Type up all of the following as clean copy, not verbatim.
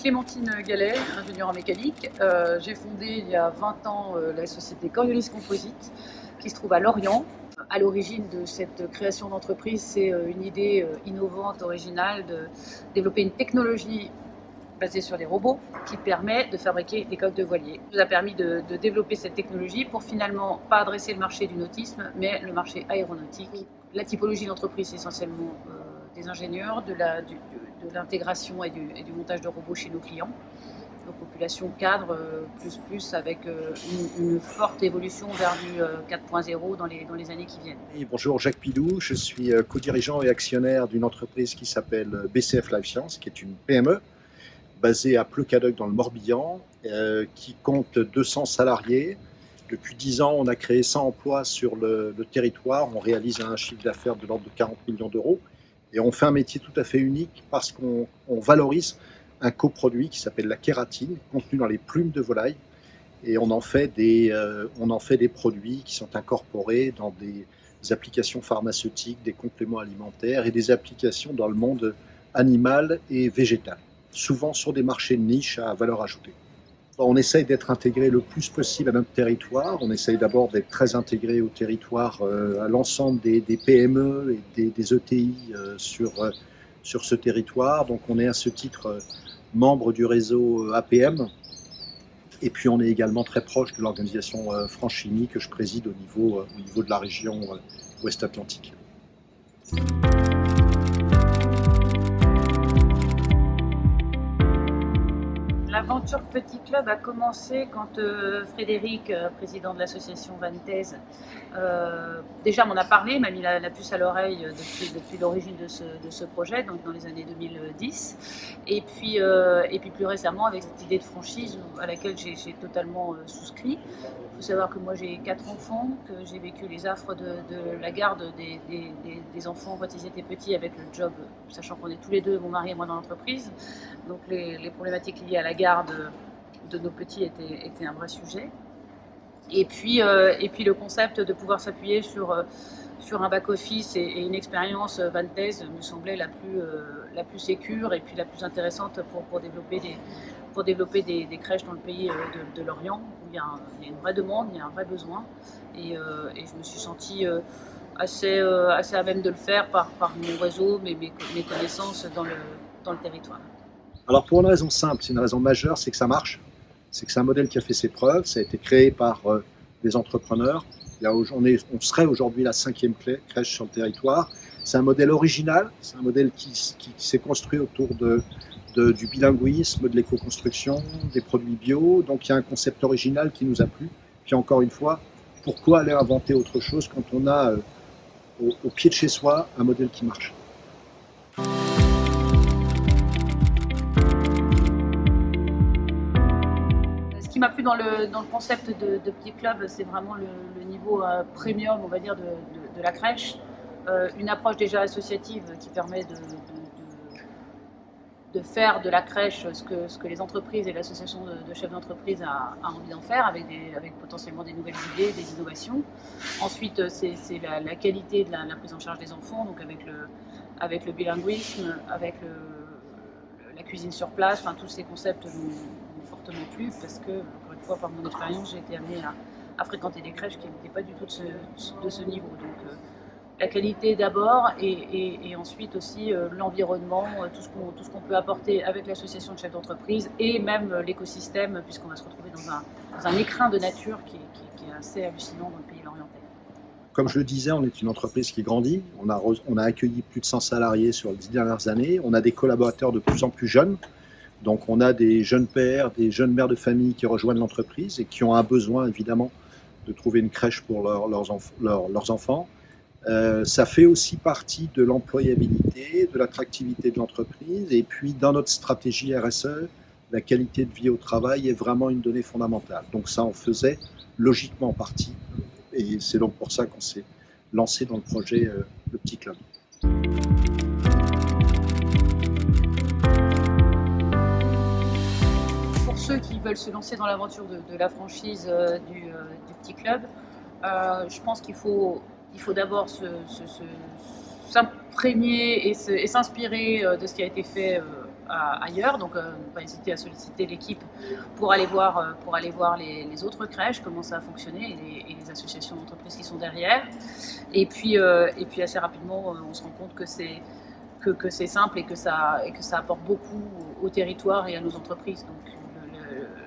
Clémentine Gallet, ingénieure en mécanique. J'ai fondé il y a 20 ans la société Coriolis Composite qui se trouve à Lorient. À l'origine de cette création d'entreprise, c'est une idée innovante, originale de développer une technologie basée sur des robots qui permet de fabriquer des coques de voilier. Ça nous a permis de développer cette technologie pour finalement pas adresser le marché du nautisme, mais le marché aéronautique. La typologie d'entreprise, c'est essentiellement des ingénieurs, de l'intégration et du montage de robots chez nos clients. Donc population cadre plus avec une forte évolution vers du 4.0 dans les années qui viennent. Oui, bonjour, Jacques Pidou, je suis co-dirigeant et actionnaire d'une entreprise qui s'appelle BCF Life Science, qui est une PME basée à Pleuc-Cadec dans le Morbihan, qui compte 200 salariés. Depuis 10 ans, on a créé 100 emplois sur le territoire, on réalise un chiffre d'affaires de l'ordre de 40 millions d'euros et on fait un métier tout à fait unique parce qu'on valorise un coproduit qui s'appelle la kératine, contenu dans les plumes de volaille, et on en fait des produits qui sont incorporés dans des applications pharmaceutiques, des compléments alimentaires et des applications dans le monde animal et végétal, souvent sur des marchés de niche à valeur ajoutée. On essaye d'être intégré le plus possible à notre territoire. On essaye d'abord d'être très intégré au territoire, à l'ensemble des PME et des ETI sur ce territoire. Donc on est à ce titre membre du réseau APM. Et puis on est également très proche de l'organisation Franchimie que je préside au niveau de la région Ouest Atlantique. L'aventure Petit Club a commencé quand Frédéric, président de l'association Vanthèse, déjà m'en a parlé, m'a mis la puce à l'oreille depuis l'origine de ce projet, donc dans les années 2010. Et puis plus récemment avec cette idée de franchise à laquelle j'ai totalement souscrit. Il faut savoir que moi j'ai 4 enfants, que j'ai vécu les affres de la garde des enfants quand ils étaient petits avec le job, sachant qu'on est tous les deux, mon mari et moi, dans l'entreprise. Donc les problématiques liées à la garde de nos petits étaient un vrai sujet. Et puis le concept de pouvoir s'appuyer sur un back-office et une expérience Vanthèse me semblait la plus sécure et puis la plus intéressante pour développer des crèches dans le pays de Lorient, où il y a une vraie demande, il y a un vrai besoin. Et je me suis sentie assez à même de le faire par mon réseau, mes connaissances dans le territoire. Alors pour une raison simple, c'est une raison majeure, c'est que ça marche. C'est que c'est un modèle qui a fait ses preuves, ça a été créé par des entrepreneurs. On serait aujourd'hui la 5e crèche sur le territoire. C'est un modèle original, c'est un modèle qui s'est construit autour du bilinguisme, de l'éco-construction, des produits bio. Donc il y a un concept original qui nous a plu. Puis encore une fois, pourquoi aller inventer autre chose quand on a au pied de chez soi un modèle qui marche? Ce qui m'a plu dans le concept de Petit Club, c'est vraiment le niveau premium, on va dire, de la crèche. Une approche déjà associative qui permet de faire de la crèche ce que les entreprises et l'association de chefs d'entreprise a envie d'en faire, avec potentiellement des nouvelles idées, des innovations. Ensuite, c'est la qualité de la prise en charge des enfants, donc avec le bilinguisme, avec la cuisine sur place, tous ces concepts m'ont fortement plu parce que, encore une fois, par mon expérience, j'ai été amenée à fréquenter des crèches qui n'étaient pas du tout de ce niveau. Donc, la qualité d'abord et ensuite aussi l'environnement, tout ce qu'on peut apporter avec l'association de chefs d'entreprise et même l'écosystème, puisqu'on va se retrouver dans un écrin de nature qui est assez hallucinant dans le pays lorientais. Comme je le disais, on est une entreprise qui grandit. On a accueilli plus de 100 salariés sur les 10 dernières années. On a des collaborateurs de plus en plus jeunes. Donc on a des jeunes pères, des jeunes mères de famille qui rejoignent l'entreprise et qui ont un besoin évidemment de trouver une crèche pour leurs enfants. Ça fait aussi partie de l'employabilité, de l'attractivité de l'entreprise. Et puis dans notre stratégie RSE, la qualité de vie au travail est vraiment une donnée fondamentale. Donc ça en faisait logiquement partie. Et c'est donc pour ça qu'on s'est lancé dans le projet Le Petit Club. Pour ceux qui veulent se lancer dans l'aventure de la franchise du Petit Club, je pense qu'il faut d'abord s'imprégner et s'inspirer de ce qui a été fait ailleurs. Donc, on va pas hésiter à solliciter l'équipe pour aller voir, les autres crèches, comment ça a fonctionné, et les associations d'entreprises qui sont derrière. Et puis assez rapidement, on se rend compte que c'est simple et que ça apporte beaucoup au territoire et à nos entreprises. Donc,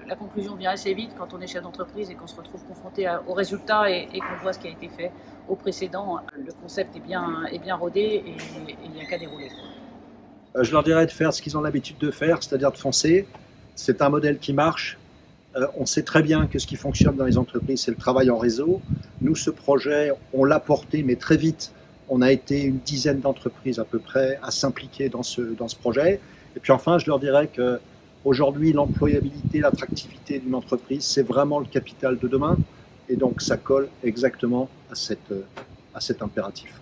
la conclusion vient assez vite quand on est chef d'entreprise et qu'on se retrouve confronté aux résultats et qu'on voit ce qui a été fait au précédent. Le concept est bien rodé et il n'y a qu'à dérouler. Je leur dirais de faire ce qu'ils ont l'habitude de faire, c'est-à-dire de foncer. C'est un modèle qui marche. On sait très bien que ce qui fonctionne dans les entreprises, c'est le travail en réseau. Nous, ce projet, on l'a porté, mais très vite, on a été une dizaine d'entreprises à peu près à s'impliquer dans ce projet. Et puis enfin, je leur dirais qu'aujourd'hui, l'employabilité, l'attractivité d'une entreprise, c'est vraiment le capital de demain. Et donc, ça colle exactement à cet impératif.